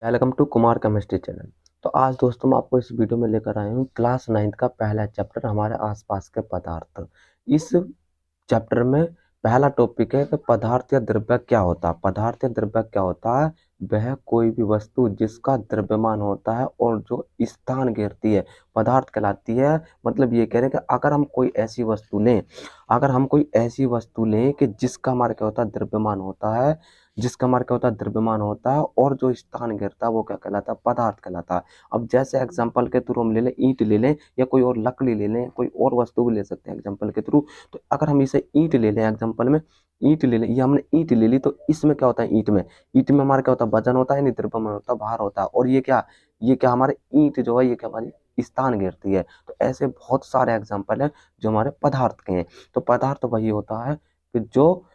Welcome to Kumar chemistry channel. तो आज दोस्तों मैं आपको इस वीडियो में लेकर आया हूँ क्लास 9th का पहला चैप्टर हमारे आसपास के पदार्थ। इस चैप्टर में पहला टॉपिक है कि पदार्थ या द्रव्य क्या होता है। पदार्थ या द्रव्य क्या होता है? वह कोई भी वस्तु जिसका द्रव्यमान होता है और जो स्थान घेरती है पदार्थ कहलाती है। मतलब ये कह रहे हैं कि अगर हम कोई ऐसी वस्तु लें कि जिसका हमारा क्या होता है, द्रव्यमान होता है, और जो स्थान घेरता है वो क्या कहलाता है? पदार्थ कहलाता है। अब जैसे एग्जांपल के थ्रू हम ले लें, ईंट ले लें या कोई और लकड़ी ले लें, कोई और वस्तु भी ले सकते हैं एग्जांपल के थ्रू। तो अगर हम इसे ईंट ले लें, एग्जांपल में ईंट ले लें, ये हमने ईंट ले ली, तो इसमें क्या होता है? ईंट में हमारा क्या होता है? वजन होता है, नहीं द्रव्यमान होता है, भार होता है। और ये क्या हमारे ईंट जो है ये क्या हमारी स्थान घेरती है। तो ऐसे बहुत सारे एग्जाम्पल है जो हमारे पदार्थ के हैं। तो पदार्थ वही होता है कि जो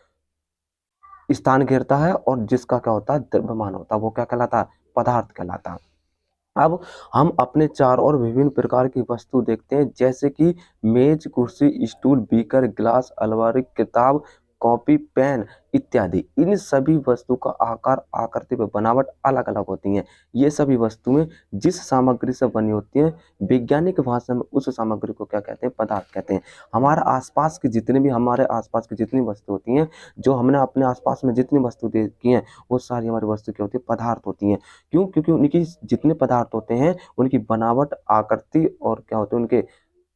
स्थान घेरता है और जिसका क्या होता है? द्रव्यमान होता है। वो क्या कहलाता है? पदार्थ कहलाता है। अब हम अपने चार और विभिन्न प्रकार की वस्तु देखते हैं, जैसे कि मेज, कुर्सी, स्टूल, बीकर, गिलास, अलमारी, किताब, कॉपी, पेन इत्यादि। इन सभी वस्तु का आकार, आकृति व बनावट अलग अलग होती हैं। ये सभी वस्तुएं जिस सामग्री से बनी होती हैं, वैज्ञानिक भाषा में उस सामग्री को क्या कहते हैं? पदार्थ कहते हैं। हमारे आसपास की जितनी वस्तु होती हैं, जो हमने अपने आसपास में जितनी वस्तु देखी हैं, वो सारी हमारी वस्तु क्या होती है? पदार्थ होती हैं। क्यों? क्योंकि उनकी जितने पदार्थ होते हैं उनकी बनावट, आकृति और क्या होते हैं उनके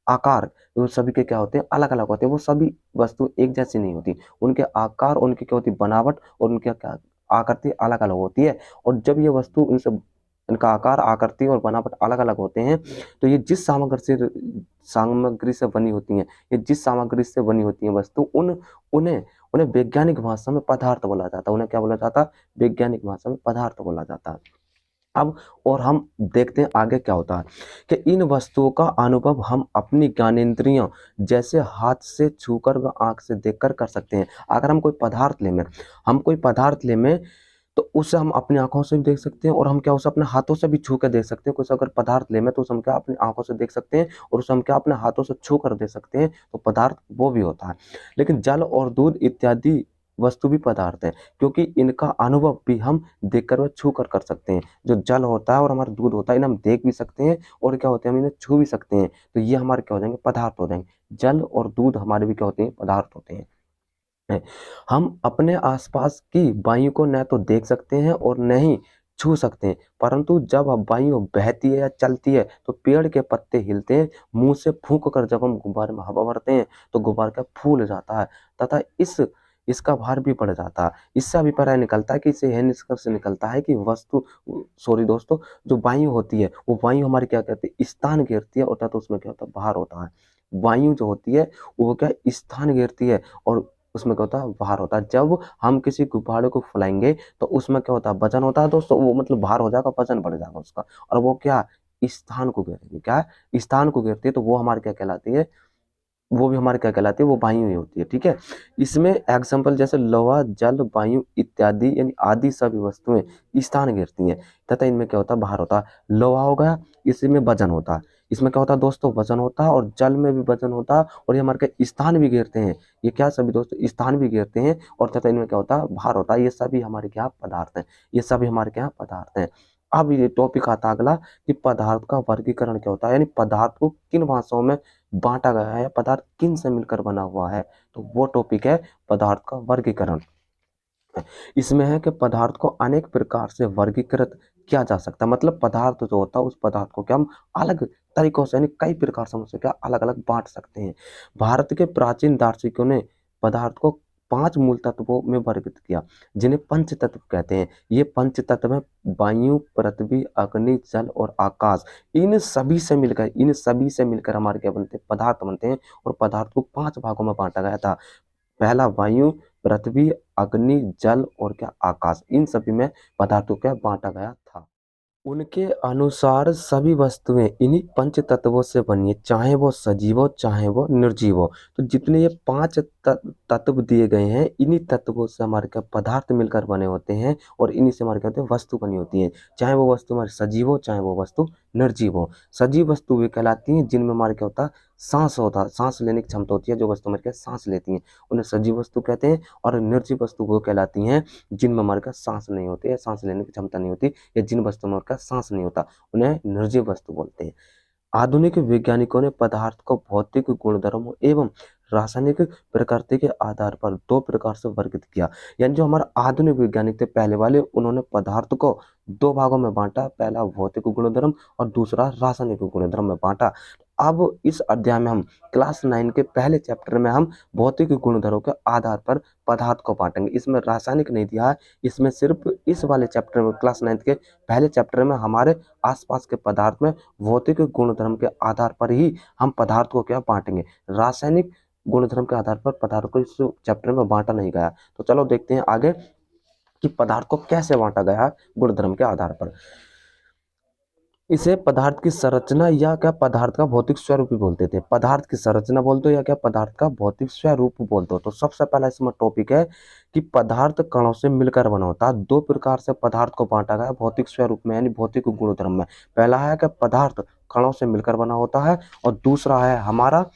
आकार, वो सभी के क्या होते हैं? अलग अलग होते हैं। वो सभी वस्तु एक जैसी नहीं होती। उनके आकार, उनकी क्या होती है? बनावट और उनकी क्या आकृति अलग अलग होती है। और जब ये वस्तु इनका आकार, आकृति और बनावट अलग अलग होते हैं, तो ये जिस सामग्री से बनी होती हैं, ये जिस सामग्री से बनी होती है वस्तु, उन्हें उन्हें वैज्ञानिक भाषा में पदार्थ बोला जाता है। उन्हें क्या बोला जाता है? वैज्ञानिक भाषा में पदार्थ बोला जाता है। अब और हम देखते हैं आगे क्या होता है कि इन वस्तुओं का अनुभव हम अपनी ज्ञानेंद्रियों जैसे हाथ से छूकर व आंख से देखकर कर सकते हैं। अगर हम कोई पदार्थ लें तो उसे हम अपनी आंखों से भी देख सकते हैं, और हम क्या उसे अपने हाथों से भी छू कर देख सकते हैं। कुछ अगर पदार्थ लें तो उसे हम क्या अपनी आंखों से देख सकते हैं, और उसे हम क्या अपने हाथों से छू कर देख सकते हैं। तो पदार्थ वो भी होता है। लेकिन जल और दूध इत्यादि वस्तु भी पदार्थ है, क्योंकि इनका अनुभव भी हम देखकर व छू कर सकते हैं। जो जल होता है और हमारा दूध होता है, इन्हें हम देख भी सकते हैं, और क्या होते हैं? हम इन्हें छू भी सकते हैं। तो ये हमारे क्या हो जाएंगे? पदार्थ हो जाएंगे। जल और दूध हमारे भी क्या होते हैं? पदार्थ होते हैं। हम अपने आसपास की वायु को न तो देख सकते हैं और न ही छू सकते हैं, परंतु जब वायु बहती है या चलती है तो पेड़ के पत्ते हिलते हैं। मुंह से फूंक कर जब हम गुब्बारे में हवा भरते हैं तो गुब्बारा क्या फूल जाता है, तथा इसका भार भी बढ़ जाता है। इससे अभिप्राय निकलता है कि इससे यह निष्कर्ष निकलता है कि जो वायु होती है वो वायु हमारी क्या कहती है? स्थान घेरती है, और तथा उसमें क्या होता है? भार होता है। वायु जो होती है वो क्या स्थान घेरती है, और उसमें क्या होता है? भार होता है। जब हम किसी गुब्बारे को फुलाएंगे तो उसमें क्या होता है? वजन होता है दोस्तों। वो मतलब भार हो जाएगा, वजन बढ़ जाएगा उसका, और वो क्या स्थान को घेरेगी। क्या स्थान को घेरती है, तो वो हमारी क्या कहलाती है? वो भी हमारे क्या कहलाती है? वो वायु ही होती है। ठीक है। इसमें एग्जाम्पल जैसे लोहा, जल, वायु इत्यादि यानी आदि सभी वस्तुएं स्थान घेरती हैं, तथा इनमें क्या होता है? भार होता है। लोहा हो गया, इसमें वजन होता है। इसमें क्या होता है दोस्तों? वजन होता है। और जल में भी वजन होता है, और ये हमारे क्या स्थान भी घेरते हैं। ये क्या सभी दोस्तों? स्थान भी घेरते हैं, और तथा इनमें क्या होता है? भार होता है। ये सभी हमारे क्या पदार्थ हैं? ये सभी हमारे क्या पदार्थ हैं? अब ये टॉपिक आता अगला कि पदार्थ का वर्गीकरण क्या होता है, यानी पदार्थ को किन भाषाओं में बांटा गया है, पदार्थ किन से मिलकर बना हुआ है। तो वो टॉपिक है पदार्थ का वर्गीकरण। इसमें है कि पदार्थ को अनेक प्रकार से वर्गीकृत किया जा सकता है। मतलब पदार्थ जो होता है उस पदार्थ को क्या हम अलग तरीकों से यानी कई प्रकार से हम उसे क्या अलग अलग बांट सकते हैं। भारत के प्राचीन दार्शनिकों ने पदार्थ को 5 मूल तत्वों में वर्गीकृत किया, जिन्हें पंच तत्व कहते हैं। ये पंच तत्व है वायु, पृथ्वी, अग्नि, जल और आकाश। इन सभी से मिलकर हमारे क्या बनते हैं? पदार्थ बनते हैं। और पदार्थ को 5 भागों में बांटा गया था। पहला वायु, पृथ्वी, अग्नि, जल और क्या आकाश। इन सभी में पदार्थों को क्या बांटा गया था। उनके अनुसार सभी वस्तुएं इन्हीं पंच तत्वों से बनी है, चाहे वो सजीव हो चाहे वो निर्जीव हो। तो जितने ये 5 तत्व दिए गए हैं, इन्हीं तत्वों से हमारे क्या पदार्थ मिलकर बने होते हैं, और इन्हीं से हमारे क्या होते हैं? वस्तु बनी होती है। चाहे वो वस्तु हमारी सजीव हो चाहे वो वस्तु निर्जीव हो। सजीव वस्तु वे कहलाती हैं जिनमें हमारे क्या होता है? सांस लेने की क्षमता होती है, जो वस्तु हमारे क्या सांस लेती हैं उन्हें सजीव वस्तु कहते हैं, और निर्जीव वस्तु वो कहलाती हैं जिनमें हमारे का सांस नहीं होती है, सांस लेने की क्षमता नहीं होती, या जिन वस्तुओं में हमारे का सांस नहीं होता उन्हें निर्जीव वस्तु बोलते हैं। आधुनिक वैज्ञानिकों ने पदार्थ को भौतिक गुणधर्मों एवं रासायनिक प्रकृति के आधार पर दो प्रकार से वर्गीकृत किया। यानी जो हमारा आधुनिक वैज्ञानिक थे पहले वाले, उन्होंने पदार्थ को दो भागों में बांटा, पहला भौतिक गुणधर्म और दूसरा रासायनिक गुणधर्म में बांटा। अब इस अध्याय में हम क्लास 9 के पहले चैप्टर में हम भौतिक गुणधर्मों के आधार पर पदार्थ को बांटेंगे। इसमें रासायनिक नहीं दिया है, इसमें सिर्फ इस वाले चैप्टर में क्लास 9 के पहले चैप्टर में हमारे आसपास के पदार्थ में भौतिक गुणधर्म के आधार पर ही हम पदार्थ को क्या बांटेंगे। रासायनिक गुणधर्म के आधार पर पदार्थ को इस चैप्टर में बांटा नहीं गया। तो चलो देखते हैं आगे कि पदार्थ को कैसे बांटा गया है गुणधर्म के आधार पर। इसे पदार्थ की संरचना या क्या पदार्थ का भौतिक स्वरूप भी बोलते थे। पदार्थ की संरचना बोलते हो या क्या पदार्थ का भौतिक स्वरूप बोलते हो। तो सबसे पहला इसमें टॉपिक है कि पदार्थ कणों से मिलकर बना होता है। दो प्रकार से पदार्थ को बांटा गया भौतिक स्वरूप में यानी भौतिक गुणधर्म में। पहला है कि पदार्थ कणों से मिलकर बना होता है, और दूसरा है हमारा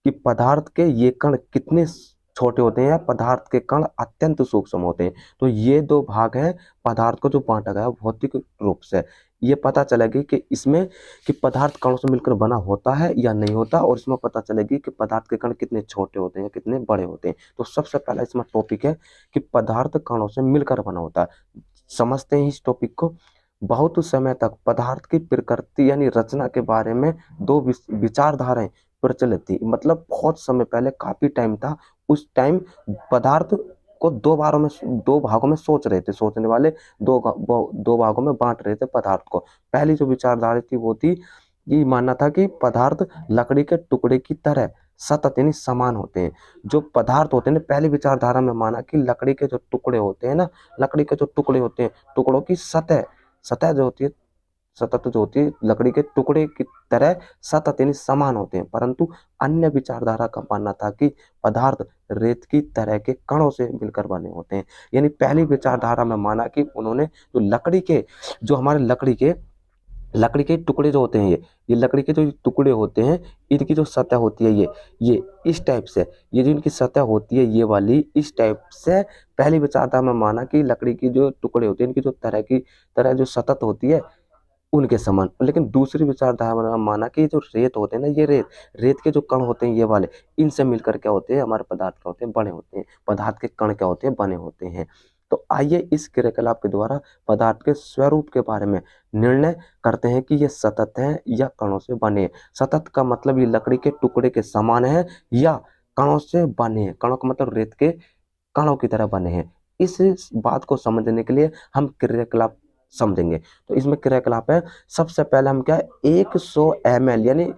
कि पदार्थ के ये कण कितने छोटे होते हैं, पदार्थ के कण अत्यंत सूक्ष्म होते हैं। तो ये दो भाग है पदार्थ को जो बांटा गया भौतिक रूप से। ये पता चलेगी कि इसमें कि पदार्थ कणों से मिलकर बना होता है या नहीं होता, और इसमें पता चलेगी कि पदार्थ के कण कितने छोटे होते हैं कितने बड़े होते हैं। तो सबसे पहला इसमें टॉपिक है कि पदार्थ कणों से मिलकर बना होता है। समझते हैं इस टॉपिक को। बहुत समय तक पदार्थ की प्रकृति यानी रचना के बारे में दो विचारधाराएं प्रचलित थी। मतलब बहुत समय पहले काफी टाइम था, उस टाइम पदार्थ को दो भागों में सोच रहे थे, सोचने वाले दो भागों में बांट रहे थे पदार्थ को। पहली जो विचारधारा थी वो थी, ये मानना था कि पदार्थ लकड़ी के टुकड़े की तरह सतत यानी समान होते हैं। जो पदार्थ होते हैं, पहली विचारधारा में माना कि लकड़ी के जो टुकड़े होते हैं ना, लकड़ी के जो टुकड़े होते हैं, टुकड़ों की सतह जो होती है, सतत जो होती है लकड़ी के टुकड़े की तरह सतत यानी समान होते हैं। परंतु अन्य विचारधारा का मानना था कि पदार्थ रेत की तरह के कणों से मिलकर बने होते हैं। यानी पहली विचारधारा में माना कि उन्होंने जो हमारे लकड़ी के टुकड़े जो होते हैं, ये लकड़ी के जो टुकड़े होते हैं, इनकी जो सतह होती है ये इस टाइप से, ये जो इनकी सतह होती है ये वाली इस टाइप से, पहली विचारधारा में माना कि लकड़ी की जो टुकड़े होते हैं इनकी जो तरह जो सतत होती है उनके समान। लेकिन दूसरी विचारधारा में माना कि जो रेत होते हैं ना, ये रेत के जो कण होते हैं ये वाले, इनसे मिलकर क्या होते हैं हमारे पदार्थ क्या होते हैं बने होते हैं। पदार्थ के कण क्या होते हैं बने होते हैं। तो आइए इस क्रियाकलाप के द्वारा पदार्थ के स्वरूप के बारे में निर्णय करते हैं कि ये सतत है या कणों से बने। सतत का मतलब ये लकड़ी के टुकड़े के समान है, या कणों से बने हैं, कणों का मतलब रेत के कणों की तरह बने हैं। इस बात को समझने के लिए हम क्रियाकलाप समझेंगे। तो इसमें क्रियाकलाप है, सबसे पहले हम क्या 100 ml यानी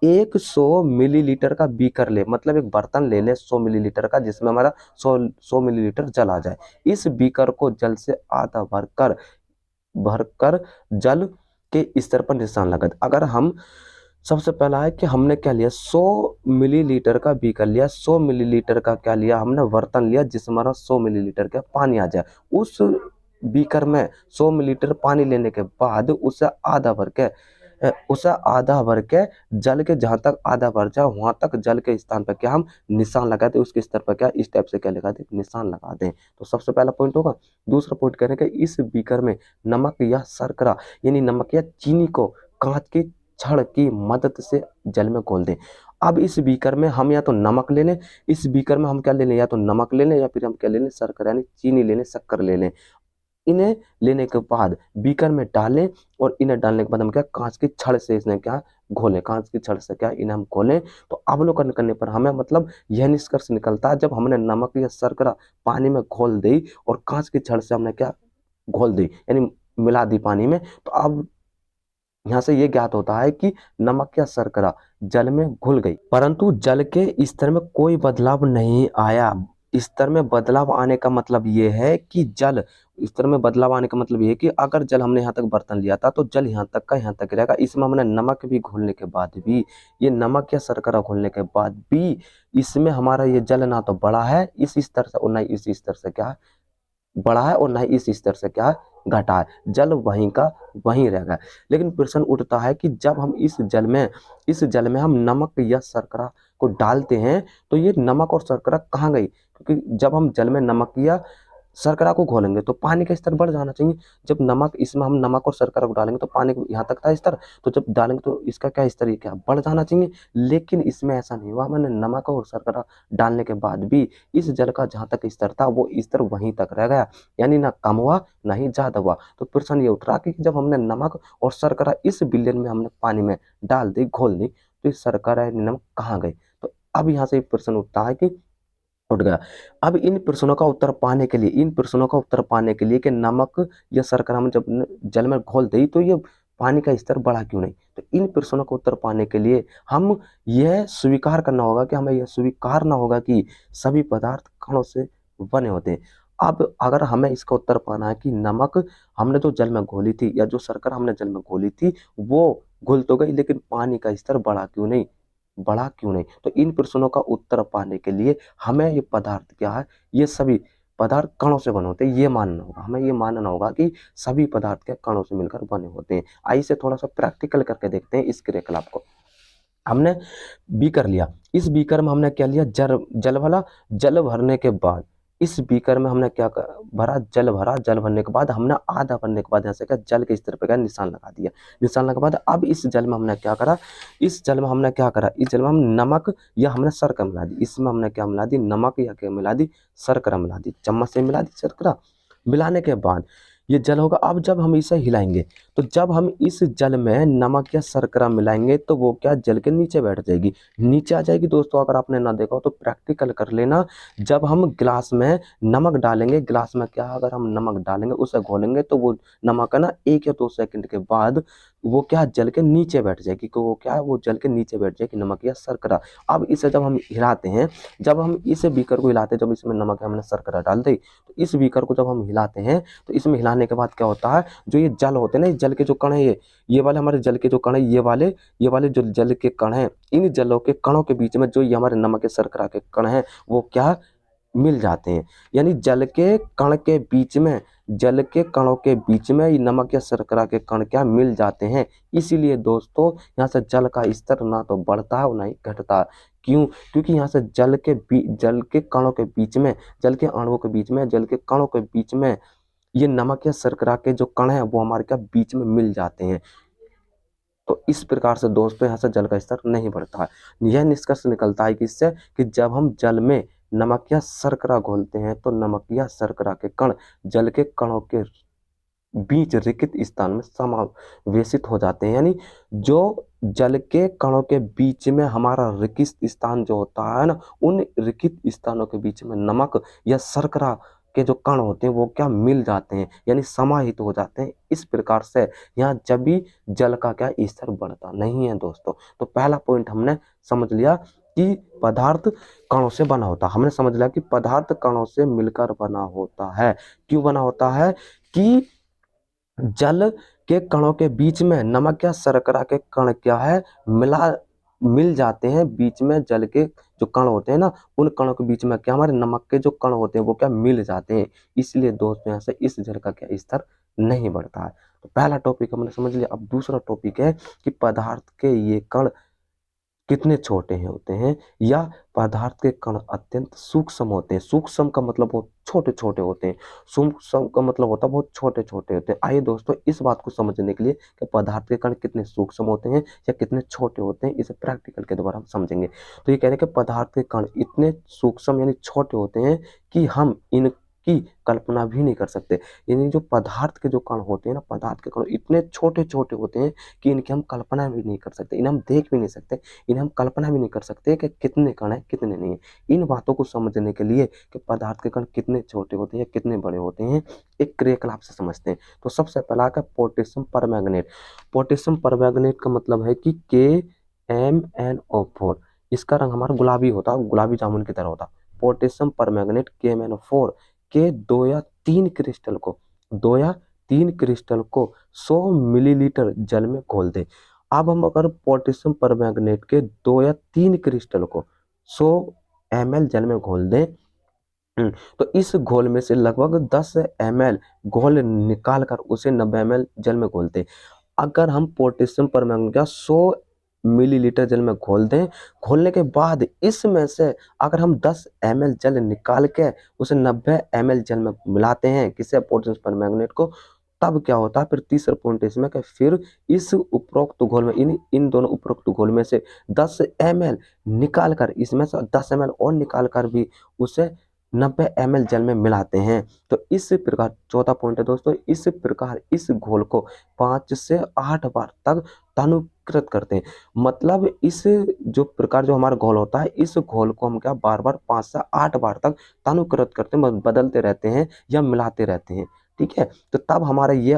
100 मिलीलीटर का बीकर ले, मतलब एक बर्तन ले ले 100 मिलीलीटर का, जिसमें हमारा 100 मिलीलीटर जल आ जाए। इस बीकर को जल से आधा भरकर जल के स्तर पर निशान लगा दे। अगर हम सबसे पहला है कि हमने क्या लिया 100 मिलीलीटर का बीकर लिया, 100 मिलीलीटर का क्या लिया हमने बर्तन लिया जिसमें हमारा 100 मिलीलीटर का पानी आ जाए। उस बीकर में 100 मिलीलीटर पानी लेने के बाद उसे आधा भर के जल के जहां तक आधा भर जाए वहां तक जल के स्थान पर क्या हम निशान लगा दें, उसके स्तर पर क्या इस टाइप से क्या लगा दें निशान लगा दें। तो सबसे पहला पॉइंट होगा। दूसरा पॉइंट करें कि इस बीकर में नमक या शर्करा यानी नमक या चीनी को कांच की छड़ की मदद से जल में घोल दें। अब इस बीकर में हम या तो नमक ले लें, इस बीकर में हम क्या ले लें, या तो नमक ले लें या फिर हम क्या ले लें शर्करा यानी चीनी ले लें, शक्कर ले लें। इन्हें लेने के बाद बीकर में डालें, और इन्हें डालने के बाद हम क्या कांच की छड़ से इसने क्या घोलें, कांच की छड़ से क्या इन्हें हम घोलें। तो अवलोकन करने पर हमें मतलब यह निष्कर्ष निकलता है, जब हमने नमक या शर्करा पानी में घोल दी और कांच की छड़ से हमने क्या घोल दी यानी मिला दी पानी में, तो अब यहाँ से ये ज्ञात होता है कि नमक या शर्करा जल में घुल गई, परंतु जल के स्तर में कोई बदलाव नहीं आया। स्तर में बदलाव आने का मतलब ये है कि स्तर में बदलाव आने का मतलब ये है कि अगर जल हमने यहाँ तक बर्तन लिया था तो जल यहाँ तक का यहाँ तक रहेगा। इसमें हमने नमक भी घोलने के बाद भी, ये नमक या शर्करा घोलने के बाद भी इसमें हमारा ये जल ना तो बड़ा है इस स्तर से और ना इस स्तर से क्या बड़ा है, और ना ही इस स्तर से क्या घटा है, जल वहीं का वहीं रह गया। लेकिन प्रश्न उठता है कि जब हम इस जल में हम नमक या शर्करा को डालते हैं तो ये नमक और शर्करा कहाँ गई? क्योंकि जब हम जल में नमक या शर्करा को घोलेंगे तो पानी का स्तर बढ़ जाना चाहिए। जब इसमें हम नमक और शर्करा को डालेंगे तो पानी यहाँ तक था स्तर, तो जब डालेंगे तो इसका क्या स्तर, ये क्या बढ़ जाना चाहिए। लेकिन इसमें ऐसा नहीं हुआ, मैंने नमक और शर्करा डालने के बाद भी इस जल का जहाँ तक स्तर था वो स्तर वहीं तक रह गया, यानी ना कम हुआ ना ही ज्यादा हुआ। तो प्रश्न ये उठ रहा कि जब हमने नमक और शर्करा इस विलयन में हमने पानी में डाल दी, घोल दी, तो इस शर्करा नमक कहाँ गए? तो अब यहाँ से प्रश्न उठता है कि उठ गया। अब इन प्रश्नों का उत्तर पाने के लिए कि नमक या शर्करा हम जब जल में घोल दी तो ये पानी का स्तर बढ़ा क्यों नहीं? तो इन प्रश्नों का उत्तर पाने के लिए हम यह स्वीकार करना होगा कि हमें यह स्वीकारना होगा कि सभी पदार्थ कणों से बने होते हैं। अब अगर हमें इसका उत्तर पाना है कि नमक हमने जो जल में घोली थी या जो शर्करा हमने जल में घोली थी वो घुल तो गई, लेकिन पानी का स्तर बढ़ा क्यों नहीं? तो इन प्रश्नों का उत्तर पाने के लिए हमें ये पदार्थ क्या है, ये सभी पदार्थ कणों से बने होते हैं, ये मानना होगा। हमें ये मानना होगा कि सभी पदार्थ के कणों से मिलकर बने होते हैं। आइए इसे थोड़ा सा प्रैक्टिकल करके देखते हैं इस क्रियाकलाप को। हमने बीकर लिया, इस बीकर में हमने क्या लिया, जल भरा। जल भरने के बाद इस बीकर में हमने क्या भरा, जल भरा। जल भरने के बाद हमने आधा भरने के बाद यहाँ से क्या जल के स्तर पर क्या निशान लगा दिया। निशान लगा के बाद अब इस जल में हमने क्या करा, इस जल में हम नमक या हमने शर्करा मिला दी। इसमें हमने क्या मिला दी, नमक या क्या मिला दी, शर्करा मिला दी। चम्मच से मिला दी शर्करा। मिलाने के बाद ये जल होगा। अब जब हम इसे हिलाएंगे तो जब हम इस जल में नमक या शर्करा मिलाएंगे तो वो क्या जल के नीचे बैठ जाएगी, नीचे आ जाएगी। दोस्तों अगर आपने ना देखा हो तो प्रैक्टिकल कर लेना। जब हम गिलास में नमक डालेंगे, गिलास में क्या अगर हम नमक डालेंगे उसे घोलेंगे तो वो नमक है ना 1 या 2 सेकंड के बाद वो क्या जल के नीचे बैठ जाएगी। तो वो क्या है, वो जल के नीचे बैठ जाएगी नमक या शर्करा। अब इसे जब हम हिलाते हैं, जब हम इस बीकर को हिलाते हैं, जब इसमें नमक या हमने शर्करा डाल दी तो इस बीकर को जब हम हिलाते हैं तो इसमें हिलाने के बाद क्या होता है, जो ये जल होते हैं ना, जल के जो कण है, ये वाले हमारे जल के जो कण है, ये वाले जो जल के कण हैं, इन जलों के कणों के बीच में जो ये हमारे नमक के शर्करा के कण हैं वो क्या मिल जाते हैं। यानी जल के कण के बीच में, जल के कणों के बीच में ये नमक या शर्करा के कण क्या मिल जाते हैं। इसीलिए दोस्तों यहाँ से जल का स्तर ना तो बढ़ता है और ना ही घटता है। क्यों? क्योंकि यहाँ से जल के कणों के बीच में, जल के अणुओं के बीच में, जल के कणों के बीच में ये नमक या शर्करा के जो कण हैं वो हमारे क्या बीच में मिल जाते हैं। तो इस प्रकार से दोस्तों यहाँ से जल का स्तर नहीं बढ़ता है। यह निष्कर्ष निकलता है कि इससे कि जब हम जल में नमक या शर्करा घोलते हैं तो नमक या शर्करा के कण जल के कणों के बीच रिक्त स्थान में समावेशित हो जाते हैं। यानी जो जल के कणों के बीच में हमारा रिक्त स्थान जो होता है ना, उन रिक्त स्थानों के बीच में नमक या शर्करा के जो कण होते हैं वो क्या मिल जाते हैं, यानी समाहित हो जाते हैं। इस प्रकार से यहाँ जब भी जल का क्या स्तर बढ़ता नहीं है दोस्तों। तो पहला पॉइंट हमने समझ लिया कि पदार्थ कणों से बना होता है। हमने समझ लिया कि पदार्थ कणों से मिलकर बना होता है। क्यों बना होता है? कि जल के कणों के बीच में नमक या शर्करा के कण क्या है मिल जाते हैं। बीच में जल के जो कण होते हैं ना, उन कणों के बीच में क्या हमारे नमक के जो कण होते हैं वो क्या मिल जाते हैं। इसलिए दोस्तों यहाँ से इस जल का क्या स्तर नहीं बढ़ता है। तो पहला टॉपिक हमने समझ लिया। अब दूसरा टॉपिक है कि पदार्थ के ये कण कितने छोटे होते हैं या पदार्थ के कण अत्यंत सूक्ष्म होते हैं। सूक्ष्म का मतलब बहुत छोटे छोटे होते हैं, सूक्ष्म का मतलब होता है बहुत छोटे छोटे होते हैं। आइए दोस्तों इस बात को समझने के लिए कि पदार्थ के कण कितने सूक्ष्म होते हैं या कितने छोटे होते हैं, इसे प्रैक्टिकल के द्वारा हम समझेंगे। तो ये कह रहे हैं कि पदार्थ के कण इतने सूक्ष्म यानी छोटे होते हैं कि हम इनकी कल्पना भी नहीं कर सकते। यानी जो पदार्थ के जो कण होते हैं ना, पदार्थ के कण इतने छोटे छोटे होते हैं कि इनकी हम कल्पना भी नहीं कर सकते, इन्हें हम देख भी नहीं सकते, इन्हें हम कल्पना भी नहीं कर सकते कि कितने कण हैं कितने नहीं है। इन बातों को समझने के लिए कि पदार्थ के कण कितने छोटे होते हैं कितने बड़े होते हैं, एक क्रियाकलाप से समझते हैं। तो सबसे पहला का पोटेशियम परमैंगनेट। पोटेशियम परमैंगनेट का मतलब है कि KMnO4। इसका रंग हमारा गुलाबी होता, गुलाबी जामुन की तरह होता। पोटेशियम परमैंगनेट KMnO4 के 2 या 3 क्रिस्टल को 100 मिलीलीटर जल में घोल दे। अब हम अगर पोटेशियम परमैंगनेट के 2 या 3 क्रिस्टल को 100 ml जल में घोल दें तो इस घोल में से लगभग 10 ml घोल निकाल कर उसे 90 ml जल में घोलते हैं। अगर हम पोटेशियम परमैंगनेट का 100 मिलीलीटर जल में घोल दें, घोलने के बाद इसमें से अगर हम 10 ml जल निकाल के उसे 90 ml जल में मिलाते हैं किसे, पोटेशियम परमैंगनेट को, तब क्या होता है, फिर तीसरा पॉइंट इसमें कि फिर इस उपरोक्त घोल में इन दोनों उपरोक्त घोल में से 10 ml निकाल कर, इसमें से 10 ml और निकाल कर भी उसे 90 ml जल में मिलाते हैं। तो इस प्रकार, चौथा पॉइंट है दोस्तों, इस प्रकार इस घोल को 5 से 8 बार तक तनुकृत करते हैं। मतलब इस जो प्रकार जो हमारा घोल होता है, इस घोल को हम क्या बार बार 5 से 8 बार तक तनुकृत करते हैं, बदलते रहते हैं या मिलाते रहते हैं। ठीक है, तो तब हमारा ये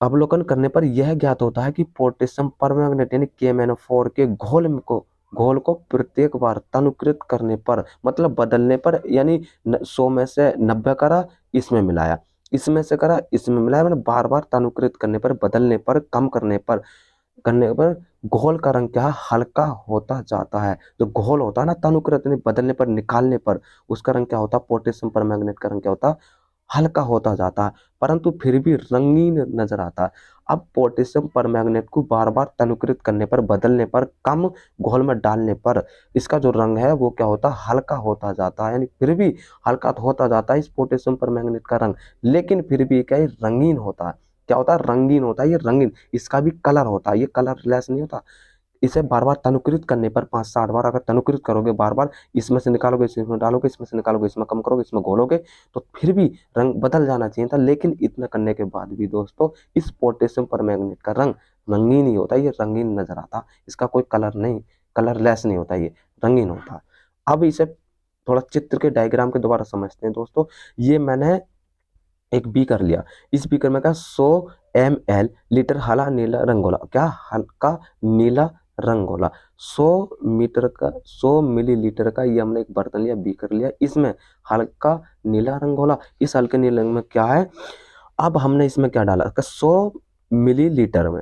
अवलोकन करने पर यह ज्ञात होता है कि पोटेशियम परमैंगनेट यानी KMnO4 के घोल को प्रत्येक बार तनुकृत करने पर, मतलब बदलने पर, यानी 100 में से 90 करा, इसमें मिलाया, इसमें से करा, इसमें मिलाया, मतलब बार बार तनुकृत करने पर, बदलने पर, कम करने पर घोल का रंग क्या है, हल्का होता जाता है। जो घोल होता है ना, तनुकृत यानी बदलने पर, निकालने पर, उसका रंग क्या होता है, पोटेशियम परमैंगनेट का रंग क्या होता है, हल्का होता जाता है, परंतु फिर भी रंगीन नजर आता है। अब पोटेशियम परमैंगनेट को बार बार तनुकृत करने पर, बदलने पर, कम घोल में डालने पर इसका जो रंग है वो क्या होता है, हल्का होता जाता है, यानी फिर भी हल्का तो होता जाता है इस पोटेशियम परमैंगनेट का रंग, लेकिन फिर भी क्या है, रंगीन होता है। क्या होता है, रंगीन होता है, ये रंगीन, इसका भी कलर होता है, ये कलरलेस नहीं होता। इसे बार बार तनुकृत करने पर, 5 से 8 बार अगर तनुकृत करोगे, बार बार इसमें से निकालोगे, इसमें डालोगे, इसमें से निकालोगे, इसमें कम करोगे, इसमें घोलोगे, तो फिर भी रंग बदल जाना चाहिए था। लेकिन इतना करने के बाद भी दोस्तों इस पोटेशियम परमैंगनेट का रंग रंगीन ही होता है, ये रंगीन नजर आता, इसका कोई कलर नहीं, कलरलेस नहीं होता, ये रंगीन होता है। अब इसे थोड़ा चित्र के डायग्राम के द्वारा समझते हैं दोस्तों। ये मैंने एक बीकर लिया, इस बीकर में क्या 100 ml लीटर हला नीला रंगोला, क्या हल्का नीला रंगोला, 100 मिलीलीटर का ये हमने एक बर्तन लिया, बीकर लिया, इसमें हल्का नीला रंग घोला। इस हल्के नीले रंग में क्या है, अब हमने इसमें क्या डाला, 100 मिलीलीटर में,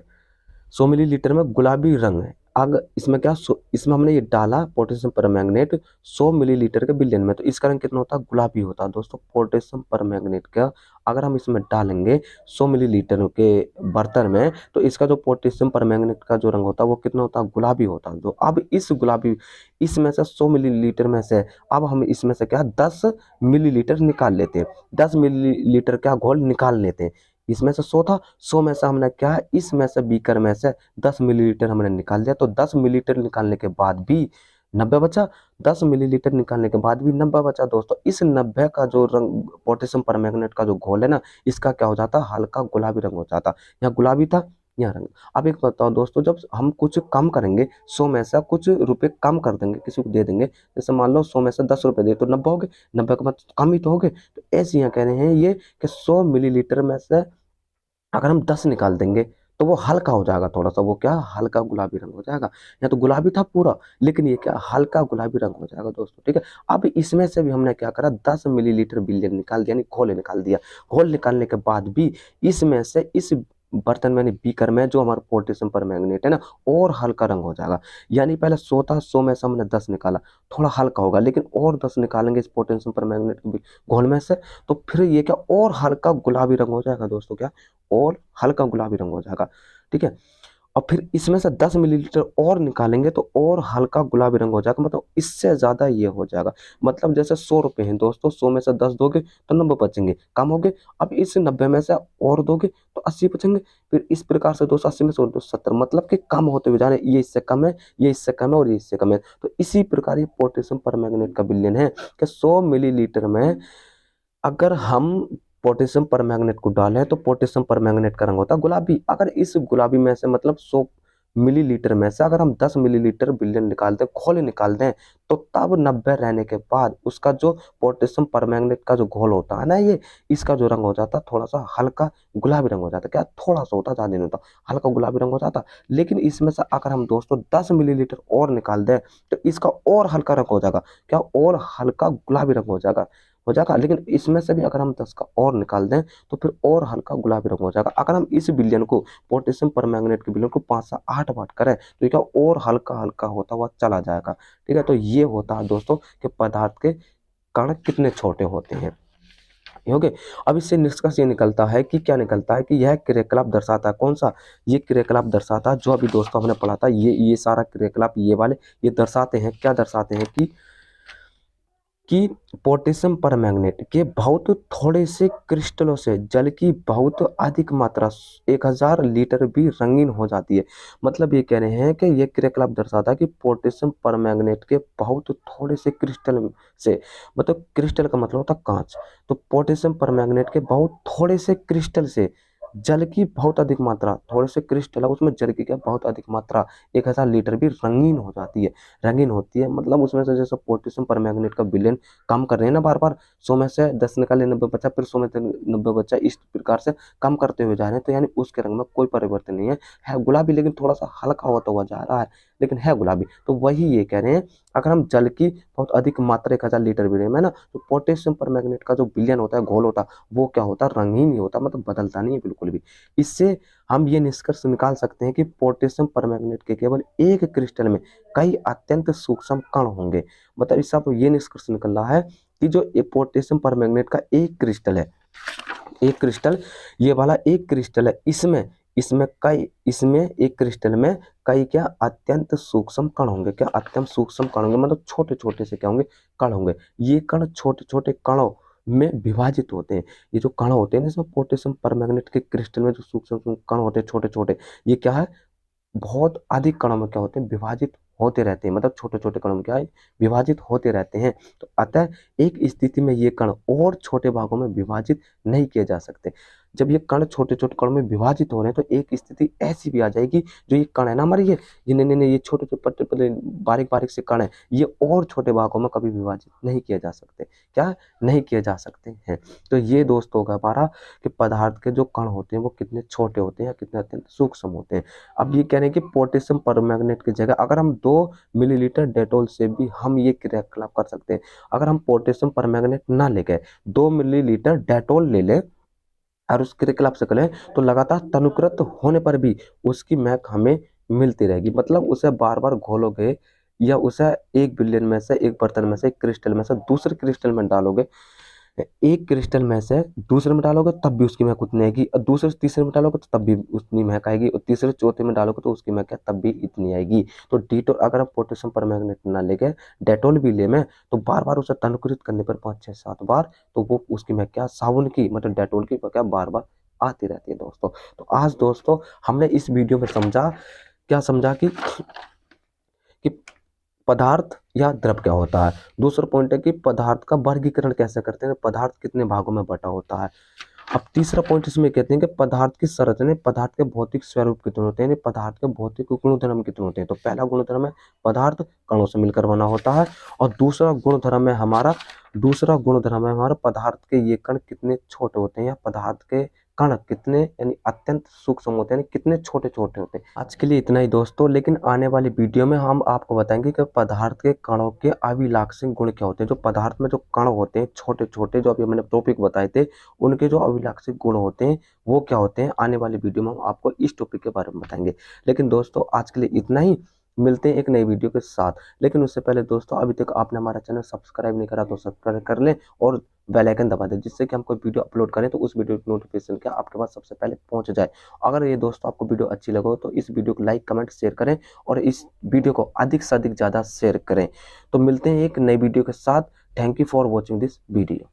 100 मिलीलीटर में गुलाबी रंग है। अगर इसमें क्या, इसमें हमने ये डाला पोटेशियम परमैंगनेट 100 मिलीलीटर के बिलियन में, तो इसका रंग कितना होता है, गुलाबी होता है दोस्तों। पोटेशियम परमैंगनेट का अगर हम इसमें डालेंगे 100 मिलीलीटर के बर्तन में, तो इसका जो पोटेशियम परमैंगनेट का जो रंग होता है वो कितना होता है, गुलाबी होता है। तो अब इस गुलाबी, इसमें से 100 मिलीलीटर में से अब हम इसमें से क्या 10 मिलीलीटर निकाल लेते हैं, 10 मिलीलीटर क्या घोल निकाल लेते हैं। इसमें से 100 था, 100 में से हमने क्या, इसमें से बीकर में से 10 मिलीलीटर हमने निकाल दिया, तो 10 मिलीलीटर निकालने के बाद भी 90 बचा, 10 मिलीलीटर निकालने के बाद भी 90 बचा दोस्तों। इस 90 का जो रंग पोटेशियम परमैंगनेट का जो घोल है ना, इसका क्या हो जाता, हल्का गुलाबी रंग हो जाता। यहाँ गुलाबी था, यहाँ रंग। अब एक बताओ दोस्तों, जब हम कुछ कम करेंगे, 100 में से कुछ रुपए कम कर देंगे, किसी को दे देंगे, जैसे मान लो 100 में से 10 रुपए दे तो 90 हो गए, 90 का मतलब कम ही तो हो गए। तो ऐसे यहाँ कह रहे हैं ये कि 100 मिलीलीटर में से अगर हम 10 निकाल देंगे तो वो हल्का हो जाएगा, थोड़ा सा वो क्या, हल्का गुलाबी रंग हो जाएगा। या तो गुलाबी था पूरा, लेकिन ये क्या, हल्का गुलाबी रंग हो जाएगा दोस्तों। ठीक है, अब इसमें से भी हमने क्या करा, 10 मिलीलीटर बिलियन निकाल दिया, यानी घोल निकाल दिया। घोल निकालने के बाद भी इसमें से इस बर्तन में, बीकर में जो हमारा पोटेशियम परमैंगनेट है ना, और हल्का रंग हो जाएगा। यानी पहले 100 था, 100 में से हमने 10 निकाला, थोड़ा हल्का होगा, लेकिन और 10 निकालेंगे इस पोटेशियम परमैंगनेट के घोल में से, तो फिर ये क्या, और हल्का गुलाबी रंग हो जाएगा दोस्तों, क्या, और हल्का गुलाबी रंग हो जाएगा। ठीक है, और फिर इसमें से 10 मिलीलीटर और निकालेंगे तो और हल्का गुलाबी रंग हो जाएगा, मतलब इससे ज्यादा ये हो जाएगा। मतलब जैसे 100 रुपए हैं दोस्तों, 100 में से 10 दोगे तो 90 बचेंगे, कम हो गए। अब इस 90 में से और दोगे तो 80 बचेंगे। फिर इस प्रकार से दोस्तों 80 में से 70, मतलब कि कम होते हुए जा रहे हैं, ये इससे कम है, ये इससे कम है, और ये इससे कम है। तो इसी प्रकार ये पोटेशियम परमैंगनेट का विलयन है कि 100 मिलीलीटर में अगर हम पोटेशियम परमैंगनेट को डालें तो पोटेशियम परमैंगनेट का रंग होता है गुलाबी। अगर इस गुलाबी में से, मतलब 100 मिलीलीटर में से अगर हम 10 मिलीलीटर विलयन निकाल दें, घोल निकाल दें, तो तब 90 रहने के बाद उसका जो पोटेशियम परमैंगनेट का जो घोल होता है ना, ये इसका जो रंग हो जाता है थोड़ा सा हल्का गुलाबी रंग हो जाता है। क्या, थोड़ा सा होता, ज्यादा नहीं होता, हल्का गुलाबी रंग हो जाता। लेकिन इसमें से अगर हम दोस्तों 10 मिलीलीटर और निकाल दें तो इसका और हल्का रंग हो जाएगा, क्या, और हल्का गुलाबी रंग हो जाएगा। लेकिन इसमें से भी अगर हम 10 का और निकाल दें तो फिर और हल्का गुलाबी रंग हो जाएगा। अगर हम इस विलयन को, पोटेशियम परमैंगनेट के विलयन को 5 से 8 बार करें तो ये क्या, और हल्का हल्का होता हुआ चला जाएगा। ठीक है, तो ये होता है दोस्तों कि पदार्थ के कण कितने छोटे होते हैं। ओके, अब इससे निष्कर्ष ये निकलता है कि क्या निकलता है कि यह क्रियाकलाप दर्शाता है कौन सा, ये क्रियाकलाप दर्शाता है जो अभी दोस्तों हमने पढ़ा था, ये सारा क्रियाकलाप ये वाले ये दर्शाते हैं, क्या दर्शाते हैं कि पोटेशियम परमैंगनेट के बहुत थोड़े से क्रिस्टलों से जल की बहुत अधिक मात्रा 1000 लीटर भी रंगीन हो जाती है। मतलब ये कह रहे हैं कि ये क्रियाकलाप दर्शाता है कि पोटेशियम परमैंगनेट के बहुत थोड़े से क्रिस्टल से, मतलब क्रिस्टल का मतलब होता है कांच, तो पोटेशियम परमैंगनेट के बहुत थोड़े से क्रिस्टल से जल की बहुत अधिक मात्रा, थोड़े से क्रिस्टल है उसमें जल की क्या बहुत अधिक मात्रा 1000 लीटर भी रंगीन हो जाती है, रंगीन होती है। मतलब उसमें से जैसे पोटेशियम परमैंगनेट का विलयन कम कर रहे हैं ना, बार बार 100 में से 10 निकाले 90 बचा, फिर 100 में से 90 बचा, इस प्रकार से कम करते हुए जा रहे हैं, तो यानी उसके रंग में कोई परिवर्तन नहीं है गुलाबी, लेकिन थोड़ा सा हल्का होता हुआ जा रहा है, लेकिन है गुलाबी। तो वही ये कह रहे हैं, अगर हम जल की बहुत अधिक मात्रा 1000 लीटर भी है ना, तो पोटेशियम परमैंगनेट का जो विलयन होता है, घोल होता है, वो क्या होता है, रंगीन ही होता, मतलब बदलता नहीं है बिल्कुल भी। इससे हम ये निष्कर्ष निकाल सकते हैं कि पोटेशियम परमैंगनेट के केवल एक क्रिस्टल में कई अत्यंत सूक्ष्म कण होंगे। मतलब इससे आपको ये निष्कर्ष निकल रहा है कि जो पोटेशियम परमैंगनेट का एक क्रिस्टल है, एक क्रिस्टल, ये वाला एक क्रिस्टल है, इसमें एक क्रिस्टल में कई क्या अत्यंत सूक्ष्म कण होंगे, क्या अत्यंत सूक्ष्म कण होंगे, मतलब छोटे छोटे से क्या होंगे, कण होंगे। ये कण छोटे छोटे कणों में विभाजित होते हैं। ये जो कण होते हैं ना, इसमें पोटेशियम परमैंगनेट के क्रिस्टल में जो सूक्ष्म कण होते हैं छोटे छोटे, ये क्या है, बहुत अधिक कणों में क्या होते हैं, विभाजित होते रहते हैं, मतलब छोटे छोटे कणों में क्या है, विभाजित होते रहते हैं। तो अतः एक स्थिति में ये कण और छोटे भागों में विभाजित नहीं किए जा सकते। जब ये कण छोटे छोटे कणों में विभाजित हो रहे हैं, तो एक स्थिति ऐसी भी आ जाएगी, जो ये कण है ना हमारे, ये नहीं ये छोटे छोटे पतले पतले बारीक बारीक से कण है, ये और छोटे भागों में कभी विभाजित नहीं किए जा सकते, क्या नहीं किए जा सकते हैं। तो ये दोस्तों का हमारा कि पदार्थ के जो कण होते हैं वो कितने छोटे होते हैं, कितने अत्यंत सूक्ष्म होते हैं। अब ये कह रहे हैं कि पोटेशियम परमैंगनेट की जगह अगर हम 2 मिलीलीटर डेटोल से भी हम ये क्रियाकलाप कर सकते हैं। अगर हम पोटेशियम परमैंगनेट ना लेके 2 मिलीलीटर डेटोल ले लें और उस क्रियाकलाप से करें, तो लगातार तनुकृत होने पर भी उसकी महक हमें मिलती रहेगी। मतलब उसे बार बार घोलोगे या उसे एक बिलियन में से, एक बर्तन में से, एक क्रिस्टल में से दूसरे क्रिस्टल में डालोगे, एक क्रिस्टल में से दूसरे में डालोगे तब भी उसकी महक उतनी आएगी, और दूसरे से तीसरे में डालोगे तो तब भी उतनी महक आएगी, और तीसरे चौथे में डालोगे तो उसकी महक तब भी इतनी आएगी। तो डिटोल, अगर हम पोटेशियम परमैंगनेट ना लेके डेटोल भी ले में, तो बार बार उसे तनुकृत करने पर 5 6 7 बार, तो वो उसकी महक क्या, साबुन की, मतलब डेटोल की क्या बार बार आती रहती है दोस्तों। तो आज दोस्तों हमने इस वीडियो में समझा, क्या समझा कि पदार्थ या द्रव क्या होता है। दूसरा पॉइंट है कि पदार्थ का वर्गीकरण कैसे करते हैं, पदार्थ कितने भागों में बटा होता है। अब तीसरा पॉइंट इसमें कहते हैं कि पदार्थ की संरचना, पदार्थ के भौतिक स्वरूप कितने होते हैं, पदार्थ के भौतिक गुणधर्म कितने होते हैं। तो पहला गुणधर्म है पदार्थ कणों से मिलकर बना होता है, और दूसरा गुणधर्म है हमारा पदार्थ के ये कण कितने छोटे होते हैं, या पदार्थ के कण कितने यानी अत्यंत सूक्ष्म होते हैं, यानी कितने छोटे छोटे होते हैं। आज के लिए इतना ही दोस्तों, लेकिन आने वाली वीडियो में हम आपको बताएंगे कि पदार्थ के कणों के अभिलाक्षिक गुण क्या होते हैं। जो पदार्थ में जो कण होते हैं छोटे छोटे, जो अभी मैंने टॉपिक बताए थे, उनके जो अभिलाक्षिक गुण होते हैं वो क्या होते हैं, आने वाली वीडियो में हम आपको इस टॉपिक के बारे में बताएंगे। लेकिन दोस्तों आज के लिए इतना ही, मिलते हैं एक नई वीडियो के साथ। लेकिन उससे पहले दोस्तों, अभी तक आपने हमारा चैनल सब्सक्राइब नहीं करा तो सब्सक्राइब कर लें और बेल आइकन दबा दें, जिससे कि हम कोई वीडियो अपलोड करें तो उस वीडियो की नोटिफिकेशन क्या आपके पास सबसे पहले पहुंच जाए। अगर ये दोस्तों आपको वीडियो अच्छी लगे तो इस वीडियो को लाइक कमेंट शेयर करें, और इस वीडियो को अधिक से अधिक ज़्यादा शेयर करें। तो मिलते हैं एक नई वीडियो के साथ। Thank you for watching this video.